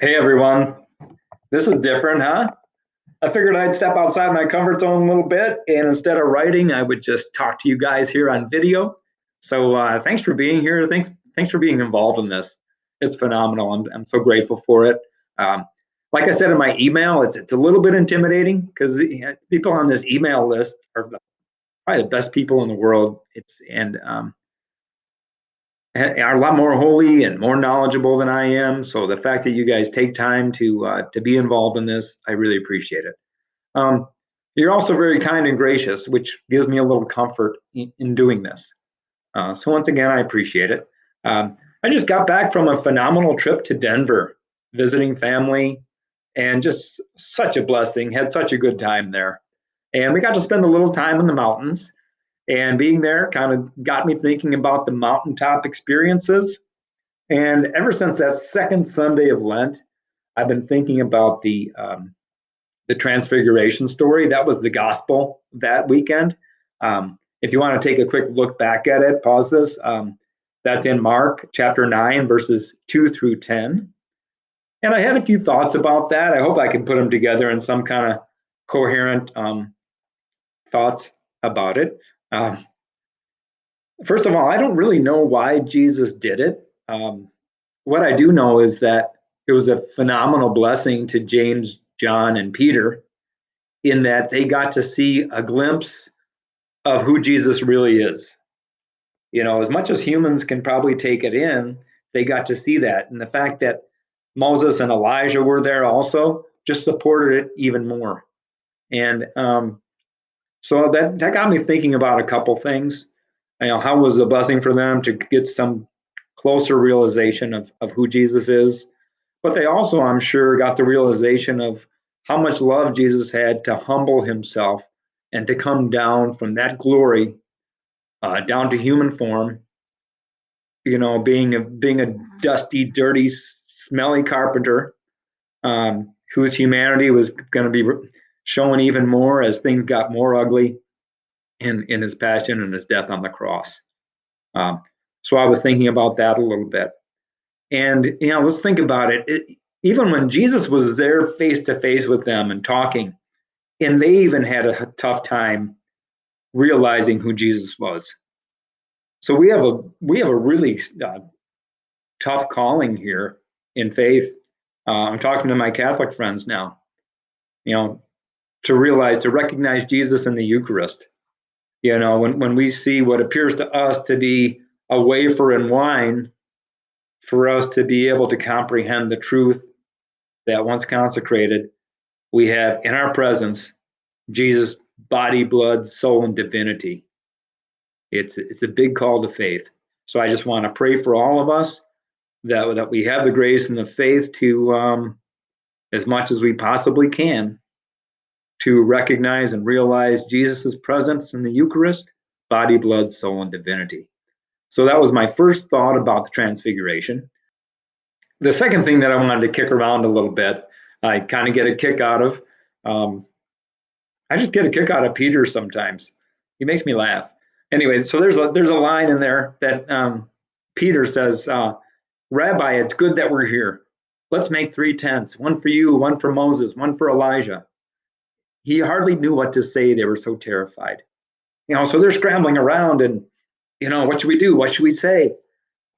Hey everyone, this is different, huh? I figured I'd step outside my comfort zone a little bit, and instead of writing, I would just talk to you guys here on video. So thanks for being here. Thanks for being involved in this. It's phenomenal. I'm so grateful for it. Um, like I said in my email, it's a little bit intimidating because the people on this email list are probably the best people in the world. Are a lot more holy and more knowledgeable than I am. So the fact that you guys take time to be involved in this, I really appreciate it. Um, you're also very kind and gracious, which gives me a little comfort in doing this. So once again, I appreciate it. I just got back from a phenomenal trip to Denver, visiting family, and just such a blessing. Had such a good time there, and we got to spend a little time in the mountains. And being there kind of got me thinking about the mountaintop experiences. And ever since that second Sunday of Lent, I've been thinking about the Transfiguration story. That was the gospel that weekend. If you want to take a quick look back at it, pause this. That's in Mark chapter 9, verses 2 through 10. And I had a few thoughts about that. I hope I can put them together in some kind of coherent thoughts about it. Um, First of all, I don't really know why Jesus did it. What I do know is that it was a phenomenal blessing to James, John, and Peter in that they got to see a glimpse of who Jesus really is. You know, as much as humans can probably take it in, they got to see that. And the fact that Moses and Elijah were there also just supported it even more. And so that got me thinking about a couple things. You know, how was the blessing for them to get some closer realization of who Jesus is? But they also, I'm sure, got the realization of how much love Jesus had to humble himself and to come down from that glory down to human form. You know, being a dusty, dirty, smelly carpenter whose humanity was going to be shown even more as things got more ugly in his passion and his death on the cross. Um, so I was thinking about that a little bit. And, you know, let's think about it. Even when Jesus was there face to face with them and talking, and they even had a tough time realizing who Jesus was. So we have a really tough calling here in faith. I'm talking to my Catholic friends now, you know, to recognize Jesus in the Eucharist. You know, when we see what appears to us to be a wafer and wine, for us to be able to comprehend the truth that once consecrated, we have in our presence Jesus' body, blood, soul, and divinity. It's a big call to faith. So I just want to pray for all of us that we have the grace and the faith to, as much as we possibly can, to recognize and realize Jesus' presence in the Eucharist, body, blood, soul, and divinity. So that was my first thought about the Transfiguration. The second thing that I wanted to kick around a little bit, I kind of get a kick out of. Um, I just get a kick out of Peter sometimes. He makes me laugh. Anyway, so there's a line in there that Peter says, "Rabbi, it's good that we're here. Let's make three tents: one for you, one for Moses, one for Elijah." He hardly knew what to say. They were so terrified. You know, so they're scrambling around, and you know, what should we do? What should we say?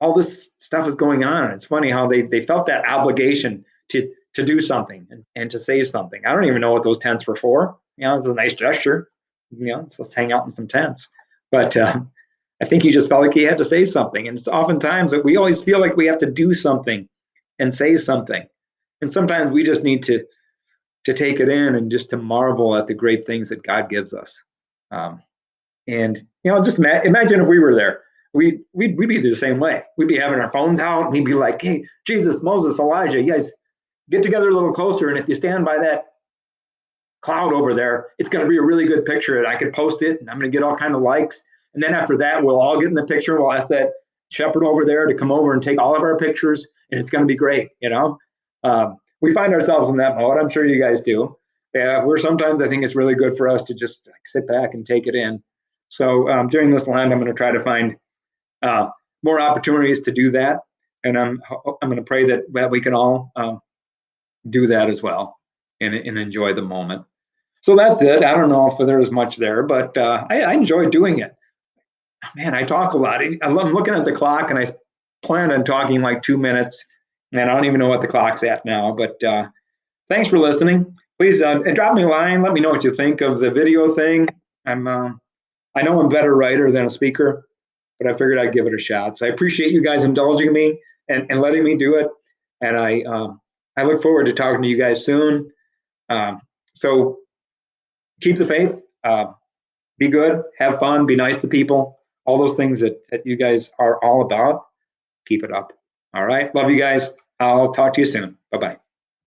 All this stuff is going on. It's funny how they felt that obligation to do something and to say something. I don't even know what those tents were for. You know, it's a nice gesture. You know, let's hang out in some tents. But I think he just felt like he had to say something. And it's oftentimes that we always feel like we have to do something and say something. And sometimes we just need to take it in and just to marvel at the great things that God gives us. Um, and you know, just imagine if we were there. We'd be the same way. We'd be having our phones out, and we'd be like, "Hey, Jesus, Moses, Elijah, you guys get together a little closer. And if you stand by that cloud over there, it's going to be a really good picture, and I could post it, and I'm going to get all kind of likes. And then after that, we'll all get in the picture. We'll ask that shepherd over there to come over and take all of our pictures, and it's going to be great." You know, we find ourselves in that mode. I'm sure you guys do. Yeah, where sometimes I think it's really good for us to just like, sit back and take it in. So during this Lent, I'm going to try to find more opportunities to do that, and I'm going to pray that we can all do that as well and enjoy the moment. So that's it. I don't know if there's much there, but I enjoy doing it. Man, I talk a lot. I'm looking at the clock, and I plan on talking like 2 minutes, and I don't even know what the clock's at now. But thanks for listening. Please and drop me a line. Let me know what you think of the video thing. I know I'm a better writer than a speaker, but I figured I'd give it a shot. So I appreciate you guys indulging me and letting me do it. And I look forward to talking to you guys soon. So keep the faith. Be good, have fun, be nice to people, all those things that you guys are all about. Keep it up. All right. Love you guys. I'll talk to you soon. Bye bye.